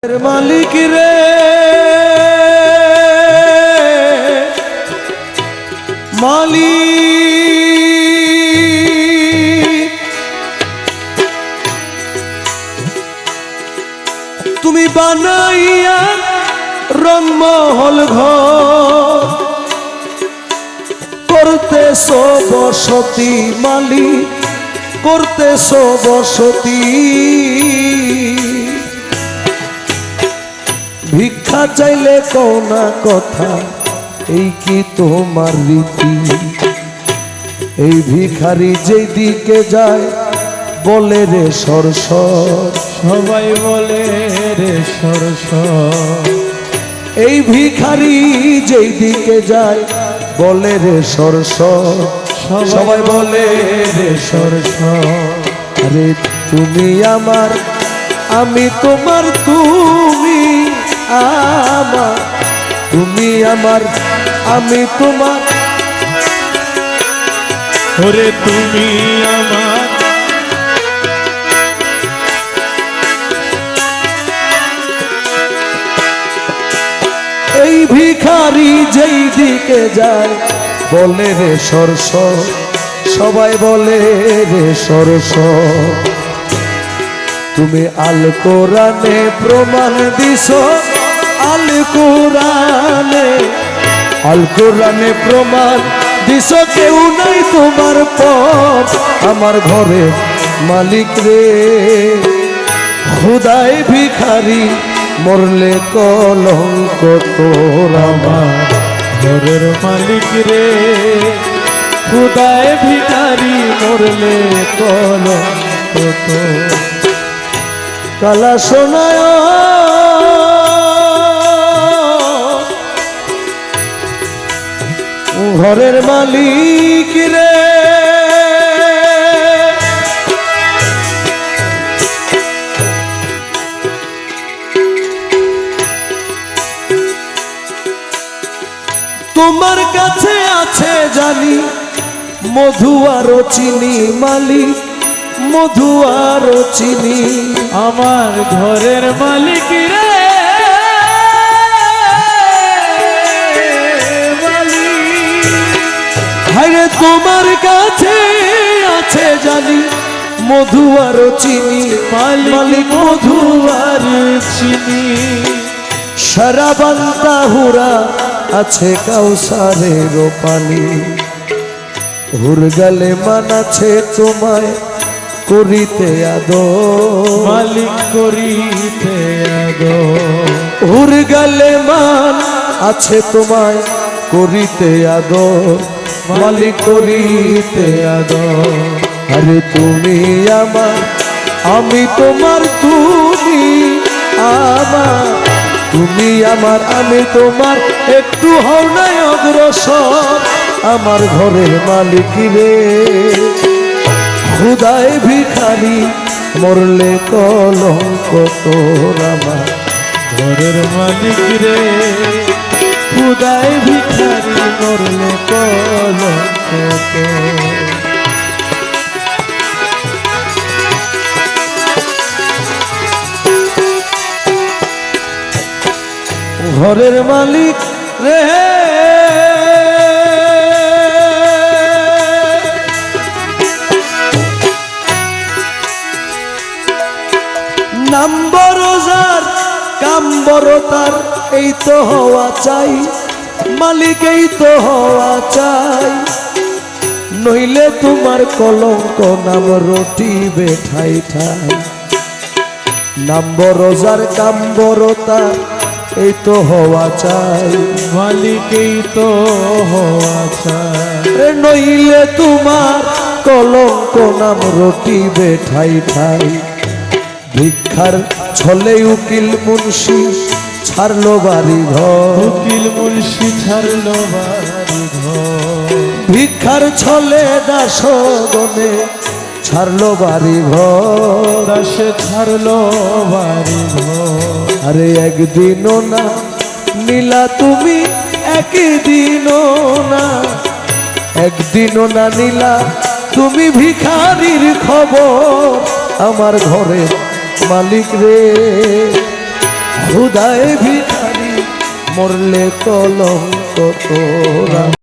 मालिक रे मालिक तुमी बानाइया रंगमहल घर करतेছো बसती मालिक करतेছো बसती भिक्षा चाइले कोना कथा এই কি তোমার রীতি এই ভিখারি যেই দিকে যায় বলে রে সরসর সবাই বলে রে সরসর এই ভিখারি যেই দিকে যায় বলে রে সরসর সবাই বলে রে সরসর আরে তুমি আমার আমি তোমার তুমি আমার তুমি আমার আমি তোমার ওরে তুমি আমার এই ভিখারি যেই দিকে যায় বলে রে সরসর সবাই বলে রে সরসর তুমি আল কোরআনে প্রমাণ দিছো আল কোরআনে প্রমাণ দিছো কেউ নাই তোমার পর আমার ঘরে মালিক রে খুদাই ভিখারি মরলে কলঙ্ক তোর আমার ঘরের মালিক রে খুদায় ভিখারি মরলে কলঙ্ক তোর কালা শোনায় ঘরের মালিক রে তোমার কাছে আছে জানি মধু আর চিনি মালিক মধু আর চিনি আমার ঘরের মালিক রে হায়রে তোমার কাছে আছে জানি মধু আর চিনি মালিক মধু আর চিনি সারা বান্তা হুরা আছে কাউসারের পানি হুর গালে মান আছে তোমায় করিতে আদর মালিক করিতে আদর হুর গালে মান আছে তোমায় করিতে আদর মালিক করিতে আদর আরে তুমি আমার আমি তোমার তুমি আমার তুমি আমার আমি তোমার একটু হও নাই অগ্রসর আমার ঘরের মালিক রে খুদাই ভিখারি মরলে কলঙ্ক তোর আমার ঘরের মালিক রে খুদায় ভিখারি মরলে কলঙ্ক তোর ঘরের মালিক রে নাম বড় যার কাম বড় তার এই তো হওয়া চাই মালিক এই তো হওয়া চাই নইলে তোমার কলঙ্ক নাম রটিবে ঠাই ঠাই নাম বড় যার কাম বড় তার এই তো হওয়া চাই মালিক এই তো হওয়া চাই নইলে তোমার কলঙ্ক নাম রটিবে ঠাই ঠাই ভিক্ষার ছলে উকিল মুন্সি ছাড়লো বাড়ি ঘর উকিল মুন্সি ছাড়লো বাড়ি ঘর ভিক্ষার ছলে দাসগণে ছাড়লো বাড়ি ঘর দাসে ছাড়লো বাড়ি ঘর আরে একদিনও না নীলা তুমি একদিনও না একদিনও না নীলা তুমি ভিখারির খবর আমার ঘরে মালিক রে ক্ষুদায় ভিখারি মরলে কলঙ্ক তোরা